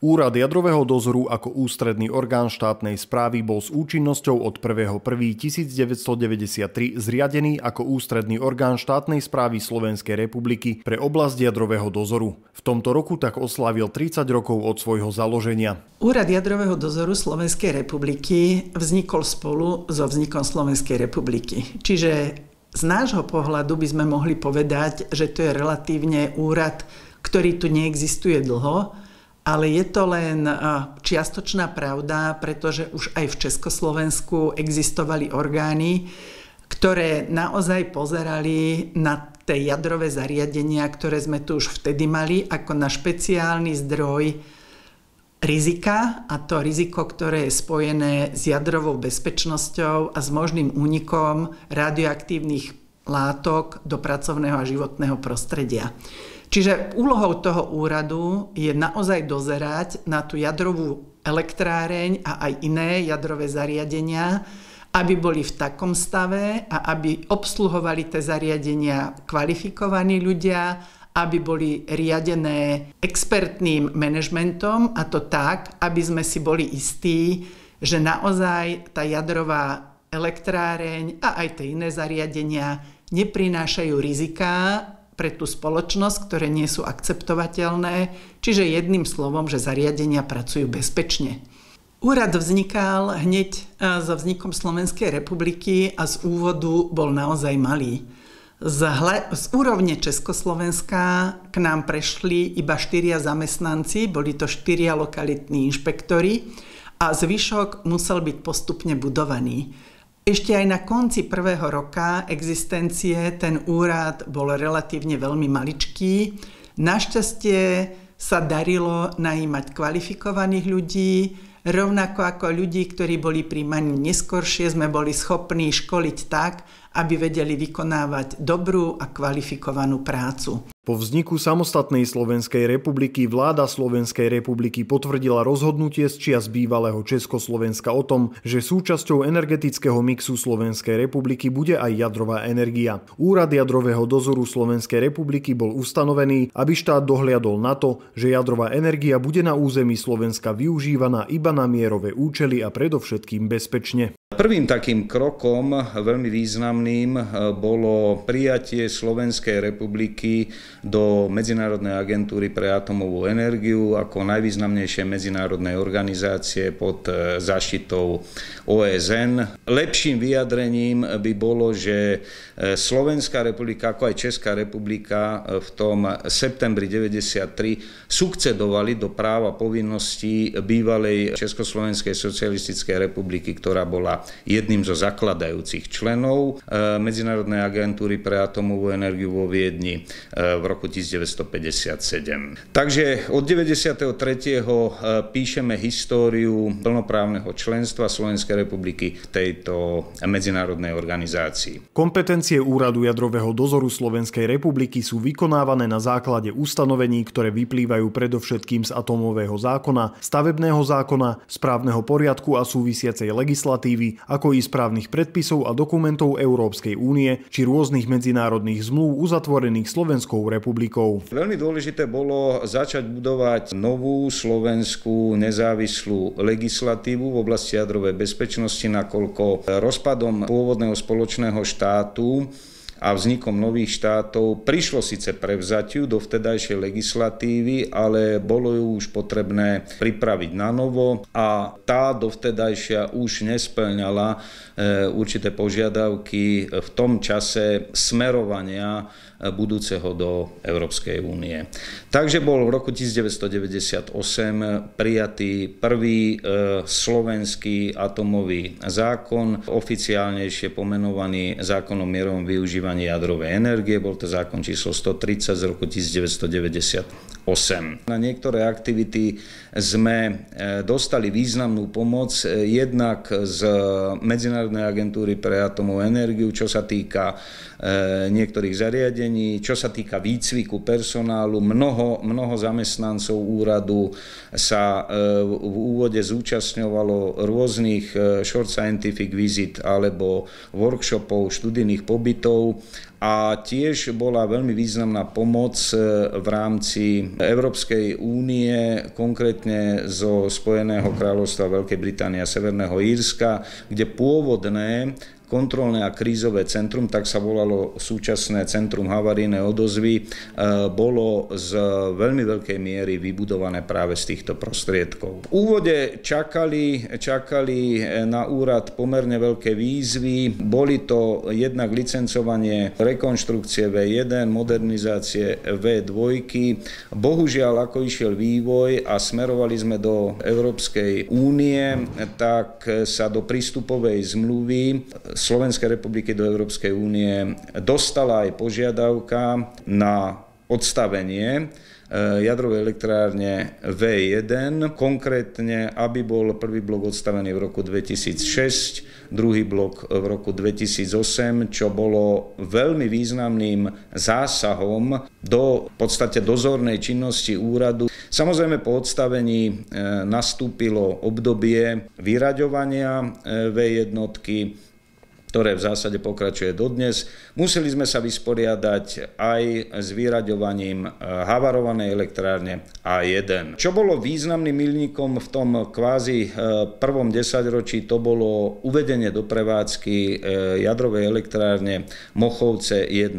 Úrad jadrového dozoru ako ústredný orgán štátnej správy bol s účinnosťou od 1.1.1993 zriadený ako ústredný orgán štátnej správy Slovenskej republiky pre oblasť jadrového dozoru. V tomto roku tak oslávil 30 rokov od svojho založenia. Úrad jadrového dozoru Slovenskej republiky vznikol spolu so vznikom Slovenskej republiky. Čiže z nášho pohľadu by sme mohli povedať, že to je relatívne úrad, ktorý tu neexistuje dlho, ale je to len čiastočná pravda, pretože už aj v Československu existovali orgány, ktoré naozaj pozerali na tie jadrové zariadenia, ktoré sme tu už vtedy mali, ako na špeciálny zdroj rizika, a to riziko, ktoré je spojené s jadrovou bezpečnosťou a s možným únikom radioaktívnych látok do pracovného a životného prostredia. Čiže úlohou toho úradu je naozaj dozerať na tú jadrovú elektráreň a aj iné jadrové zariadenia, aby boli v takom stave a aby obsluhovali tie zariadenia kvalifikovaní ľudia, aby boli riadené expertným manažmentom, a to tak, aby sme si boli istí, že naozaj tá jadrová elektráreň a aj tie iné zariadenia neprinášajú riziká pre tú spoločnosť, ktoré nie sú akceptovateľné, čiže jedným slovom, že zariadenia pracujú bezpečne. Úrad vznikal hneď so vznikom Slovenskej republiky a z úvodu bol naozaj malý. Z úrovne Československa k nám prešli iba 4 zamestnanci, boli to 4 lokalitní inšpektori a zvyšok musel byť postupne budovaný. Ešte aj na konci prvého roka existencie ten úrad bol relatívne veľmi maličký. Našťastie sa darilo najímať kvalifikovaných ľudí, rovnako ako ľudí, ktorí boli príjmaní neskoršie, sme boli schopní školiť tak, aby vedeli vykonávať dobrú a kvalifikovanú prácu. Po vzniku samostatnej Slovenskej republiky vláda Slovenskej republiky potvrdila rozhodnutie z čias bývalého Československa o tom, že súčasťou energetického mixu Slovenskej republiky bude aj jadrová energia. Úrad jadrového dozoru Slovenskej republiky bol ustanovený, aby štát dohliadol na to, že jadrová energia bude na území Slovenska využívaná iba na mierové účely a predovšetkým bezpečne. Prvým takým krokom, veľmi významným, bolo prijatie Slovenskej republiky do Medzinárodnej agentúry pre atomovú energiu ako najvýznamnejšej medzinárodnej organizácie pod záštitou OSN. Lepším vyjadrením by bolo, že Slovenská republika, ako aj Česká republika v tom septembri 1993 sukcedovali do práva povinností bývalej Československej socialistickej republiky, ktorá bola jedným zo zakladajúcich členov Medzinárodnej agentúry pre atomovú energiu vo Viedni v roku 1957. Takže od 93. píšeme históriu plnoprávneho členstva Slovenskej republiky v tejto medzinárodnej organizácii. Kompetencie Úradu jadrového dozoru Slovenskej republiky sú vykonávané na základe ustanovení, ktoré vyplývajú predovšetkým z atomového zákona, stavebného zákona, správneho poriadku a súvisiacej legislatívy, ako i správnych predpisov a dokumentov Európskej únie či rôznych medzinárodných zmluv uzatvorených Slovenskou republikou. Veľmi dôležité bolo začať budovať novú slovenskú nezávislú legislatívu v oblasti jadrovej bezpečnosti, nakoľko rozpadom pôvodného spoločného štátu a vznikom nových štátov prišlo síce prevzatiu do vtedajšej legislatívy, ale bolo ju už potrebné pripraviť na novo a tá dovtedajšia už nesplňala určité požiadavky v tom čase smerovania budúceho do Európskej únie. Takže bol v roku 1998 prijatý prvý slovenský atomový zákon, oficiálnejšie pomenovaný zákonom o mierovom využívaní jadrovej energie. Bol to zákon číslo 130 z roku 1998. Na niektoré aktivity sme dostali významnú pomoc jednak z Medzinárodnej agentúry pre atomovú energiu, čo sa týka niektorých zariadení, čo sa týka výcviku personálu. Mnoho zamestnancov úradu sa v úvode zúčastňovalo rôznych short scientific visit alebo workshopov, študijných pobytov a tiež bola veľmi významná pomoc v rámci Európskej únie, konkrétne zo Spojeného kráľovstva Veľkej Británie a Severného Írska, kde pôvodné kontrolné a krízové centrum, tak sa volalo súčasné Centrum havarijnej odozvy, bolo z veľmi veľkej miery vybudované práve z týchto prostriedkov. V úvode čakali na úrad pomerne veľké výzvy. Boli to jednak licencovanie rekonštrukcie V1, modernizácie V2. Bohužiaľ, ako išiel vývoj a smerovali sme do Európskej únie, tak sa do prístupovej zmluvy Slovenskej republiky do Európskej únie dostala aj požiadavka na odstavenie jadrovej elektrárne V1, konkrétne, aby bol prvý blok odstavený v roku 2006, druhý blok v roku 2008, čo bolo veľmi významným zásahom do v podstate dozornej činnosti úradu. Samozrejme, po odstavení nastúpilo obdobie vyraďovania V1, ktoré v zásade pokračuje dodnes. Museli sme sa vysporiadať aj s vyraďovaním havarovanej elektrárne A1. Čo bolo významným milníkom v tom kvázi prvom desaťročí, to bolo uvedenie do prevádzky jadrovej elektrárne Mochovce 1-2.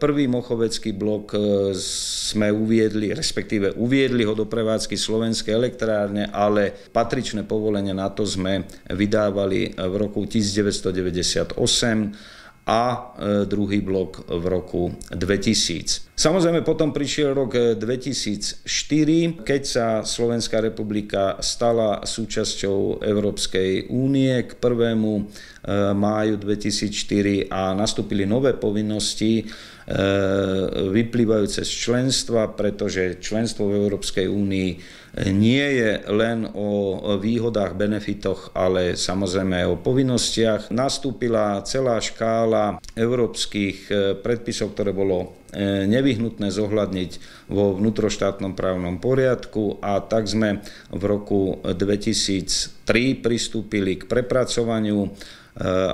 Prvý mochovecký blok sme uviedli, respektíve uviedli ho do prevádzky Slovenskej elektrárne, ale patričné povolenie na to sme vydávali v roku 1998 a druhý blok v roku 2000. Samozrejme, potom prišiel rok 2004, keď sa Slovenská republika stala súčasťou Európskej únie k 1. máju 2004 a nastúpili nové povinnosti vyplývajúce z členstva, pretože členstvo v Európskej únii nie je len o výhodách, benefitoch, ale samozrejme aj o povinnostiach. Nastúpila celá škála európskych predpisov, ktoré bolo nevyhnutné zohľadniť vo vnútroštátnom právnom poriadku, a tak sme v roku 2003 pristúpili k prepracovaniu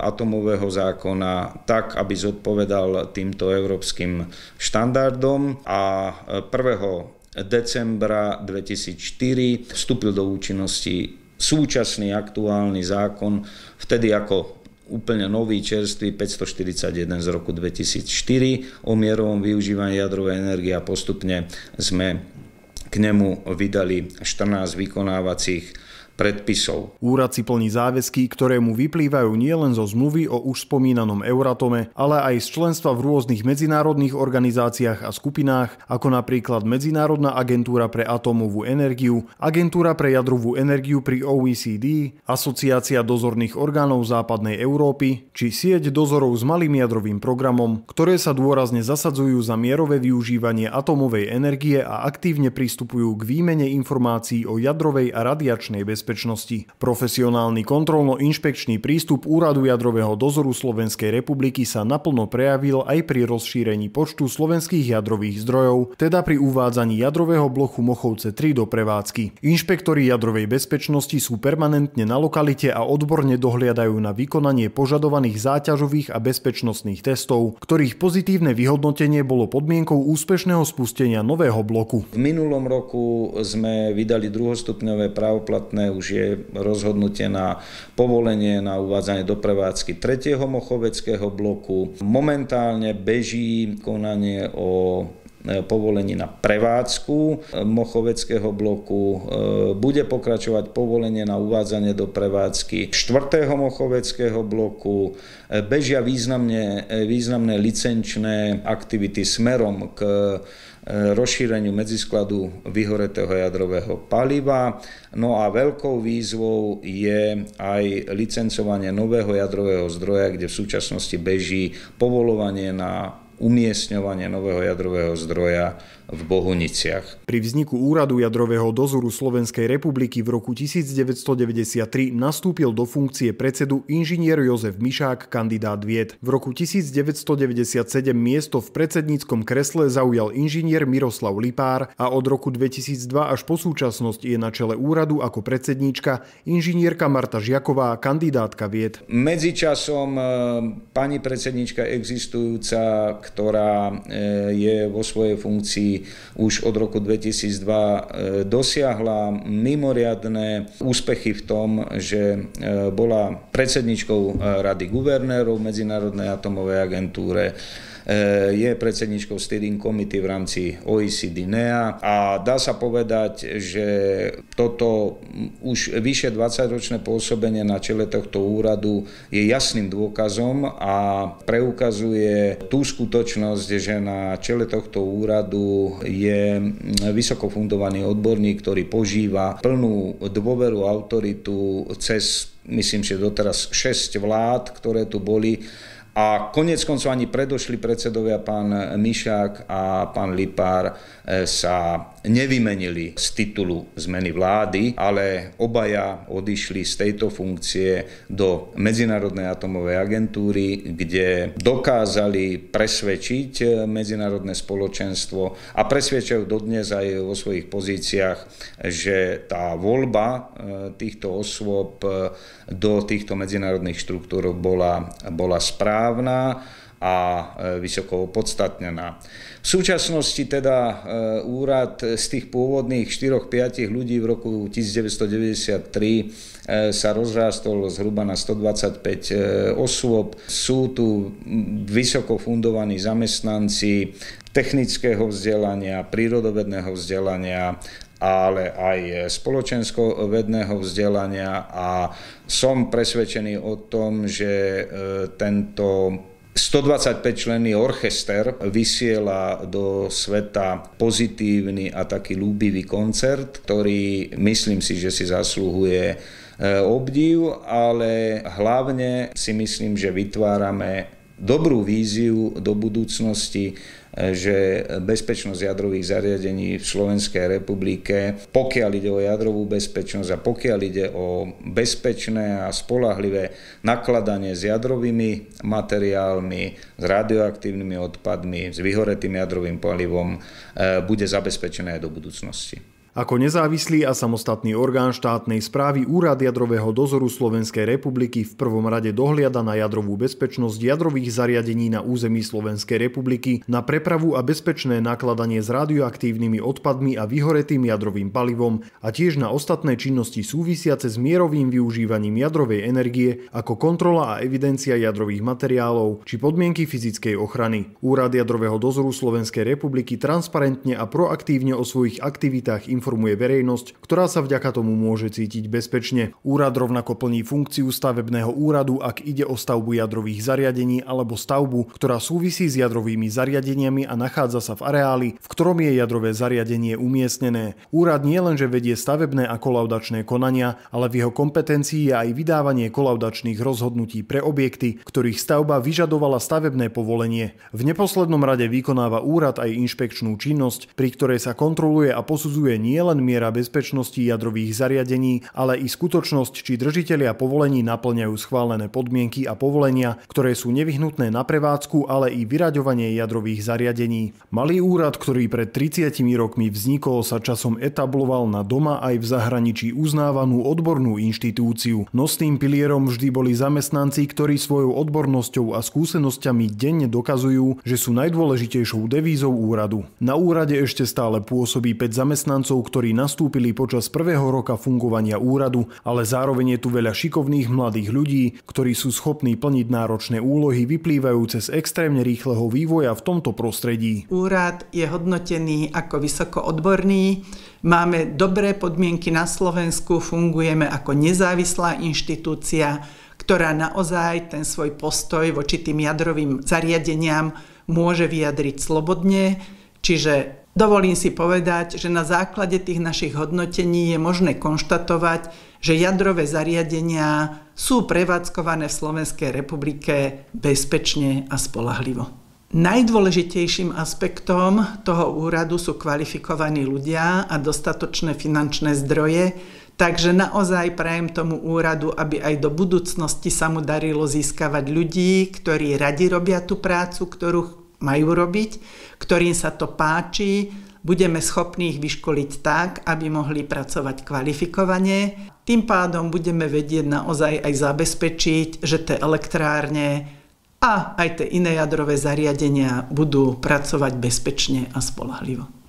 atomového zákona tak, aby zodpovedal týmto európskym štandardom, a 1. decembra 2004 vstúpil do účinnosti súčasný aktuálny zákon, vtedy ako úplne nový, čerstvý 541 z roku 2004 o mierovom využívaní jadrovej energie, a postupne sme k nemu vydali 14 vykonávacích predpisov. Úrad si plní záväzky, ktoré mu vyplývajú nielen zo zmluvy o už spomínanom Euratome, ale aj z členstva v rôznych medzinárodných organizáciách a skupinách, ako napríklad Medzinárodná agentúra pre atómovú energiu, Agentúra pre jadrovú energiu pri OECD, Asociácia dozorných orgánov západnej Európy, či sieť dozorov s malým jadrovým programom, ktoré sa dôrazne zasadzujú za mierové využívanie atómovej energie a aktívne pristupujú k výmene informácií o jadrovej a radiačnej bezpečnosti. Profesionálny kontrolno-inšpekčný prístup Úradu jadrového dozoru Slovenskej republiky sa naplno prejavil aj pri rozšírení počtu slovenských jadrových zdrojov, teda pri uvádzaní jadrového bloku Mochovce 3 do prevádzky. Inšpektori jadrovej bezpečnosti sú permanentne na lokalite a odborne dohliadajú na vykonanie požadovaných záťažových a bezpečnostných testov, ktorých pozitívne vyhodnotenie bolo podmienkou úspešného spustenia nového bloku. V minulom roku sme vydali druhostupňové právoplatné už je rozhodnutie na povolenie na uvádzanie do prevádzky 3. mochoveckého bloku. Momentálne beží konanie o povolení na prevádzku mochoveckého bloku. Bude pokračovať povolenie na uvádzanie do prevádzky 4. mochoveckého bloku. Bežia významné licenčné aktivity smerom k rozšíreniu medziskladu vyhoretého jadrového paliva. No a veľkou výzvou je aj licencovanie nového jadrového zdroja, kde v súčasnosti beží povoľovanie na umiestňovania nového jadrového zdroja v Bohuniciach. Pri vzniku Úradu jadrového dozoru Slovenskej republiky v roku 1993 nastúpil do funkcie predsedu inžinier Jozef Mišák, kandidát vied. V roku 1997 miesto v predsedníckom kresle zaujal inžinier Miroslav Lipár a od roku 2002 až po súčasnosť je na čele úradu ako predsedníčka inžinierka Marta Žiaková, kandidátka vied. Medzičasom pani predsedníčka existujúca, ktorá je vo svojej funkcii už od roku 2002, dosiahla mimoriadne úspechy v tom, že bola predsedničkou Rady guvernérov Medzinárodnej atomovej agentúre, je predsedničkou steering committee v rámci OECD NEA a dá sa povedať, že toto už vyše 20-ročné pôsobenie na čele tohto úradu je jasným dôkazom a preukazuje tú skutočnosť, že na čele tohto úradu je vysoko fundovaný odborník, ktorý požíva plnú dôveru, autoritu cez, myslím, že doteraz 6 vlád, ktoré tu boli. A koniec koncov ani predošli predsedovia pán Mišák a pán Lipár sa nevymenili z titulu zmeny vlády, ale obaja odišli z tejto funkcie do Medzinárodnej atomovej agentúry, kde dokázali presvedčiť medzinárodné spoločenstvo a presvedčajú dodnes aj vo svojich pozíciách, že tá voľba týchto osôb do týchto medzinárodných štruktúr bola správna a vysoko opodstatnená. V súčasnosti teda úrad z tých pôvodných 4-5 ľudí v roku 1993 sa rozrástol zhruba na 125 osôb. Sú tu vysoko fundovaní zamestnanci technického vzdelania, prírodovedného vzdelania, ale aj spoločenskovedného vzdelania a som presvedčený o tom, že tento 125-členný orchester vysiela do sveta pozitívny a taký ľúbivý koncert, ktorý myslím si, že si zasluhuje obdiv, ale hlavne si myslím, že vytvárame dobrú víziu do budúcnosti, že bezpečnosť jadrových zariadení v Slovenskej republike, pokiaľ ide o jadrovú bezpečnosť a pokiaľ ide o bezpečné a spoľahlivé nakladanie s jadrovými materiálmi, s radioaktívnymi odpadmi, s vyhoretým jadrovým palivom, bude zabezpečené aj do budúcnosti. Ako nezávislý a samostatný orgán štátnej správy Úrad jadrového dozoru Slovenskej republiky v prvom rade dohliada na jadrovú bezpečnosť jadrových zariadení na území Slovenskej republiky, na prepravu a bezpečné nakladanie s radioaktívnymi odpadmi a vyhoretým jadrovým palivom a tiež na ostatné činnosti súvisiace s mierovým využívaním jadrovej energie ako kontrola a evidencia jadrových materiálov či podmienky fyzickej ochrany. Úrad jadrového dozoru Slovenskej republiky transparentne a proaktívne o svojich aktivitách informuje verejnosť, ktorá sa vďaka tomu môže cítiť bezpečne. Úrad rovnako plní funkciu stavebného úradu, ak ide o stavbu jadrových zariadení alebo stavbu, ktorá súvisí s jadrovými zariadeniami a nachádza sa v areáli, v ktorom je jadrové zariadenie umiestnené. Úrad nielenže vedie stavebné a kolaudačné konania, ale v jeho kompetencii je aj vydávanie kolaudačných rozhodnutí pre objekty, ktorých stavba vyžadovala stavebné povolenie. V neposlednom rade vykonáva úrad aj inšpekčnú činnosť, pri ktorej sa kontroluje a posudzuje nielen miera bezpečnosti jadrových zariadení, ale i skutočnosť, či držitelia povolení naplňajú schválené podmienky a povolenia, ktoré sú nevyhnutné na prevádzku, ale i vyraďovanie jadrových zariadení. Malý úrad, ktorý pred 30 rokmi vznikol, sa časom etabloval na doma aj v zahraničí uznávanú odbornú inštitúciu. Nosným pilierom vždy boli zamestnanci, ktorí svojou odbornosťou a skúsenosťami denne dokazujú, že sú najdôležitejšou devízou úradu. Na úrade ešte stále pôsobí 5 zamestnancov, ktorí nastúpili počas prvého roka fungovania úradu, ale zároveň je tu veľa šikovných mladých ľudí, ktorí sú schopní plniť náročné úlohy vyplývajúce z extrémne rýchleho vývoja v tomto prostredí. Úrad je hodnotený ako vysoko odborný, máme dobré podmienky na Slovensku, fungujeme ako nezávislá inštitúcia, ktorá naozaj ten svoj postoj voči tým jadrovým zariadeniam môže vyjadriť slobodne, čiže dovolím si povedať, že na základe tých našich hodnotení je možné konštatovať, že jadrové zariadenia sú prevádzkované v Slovenskej republike bezpečne a spoľahlivo. Najdôležitejším aspektom toho úradu sú kvalifikovaní ľudia a dostatočné finančné zdroje, takže naozaj prajem tomu úradu, aby aj do budúcnosti sa mu darilo získavať ľudí, ktorí radi robia tú prácu, ktorú majú robiť, ktorým sa to páči, budeme schopní ich vyškoliť tak, aby mohli pracovať kvalifikovane. Tým pádom budeme vedieť naozaj aj zabezpečiť, že tie elektrárne a aj tie iné jadrové zariadenia budú pracovať bezpečne a spoľahlivo.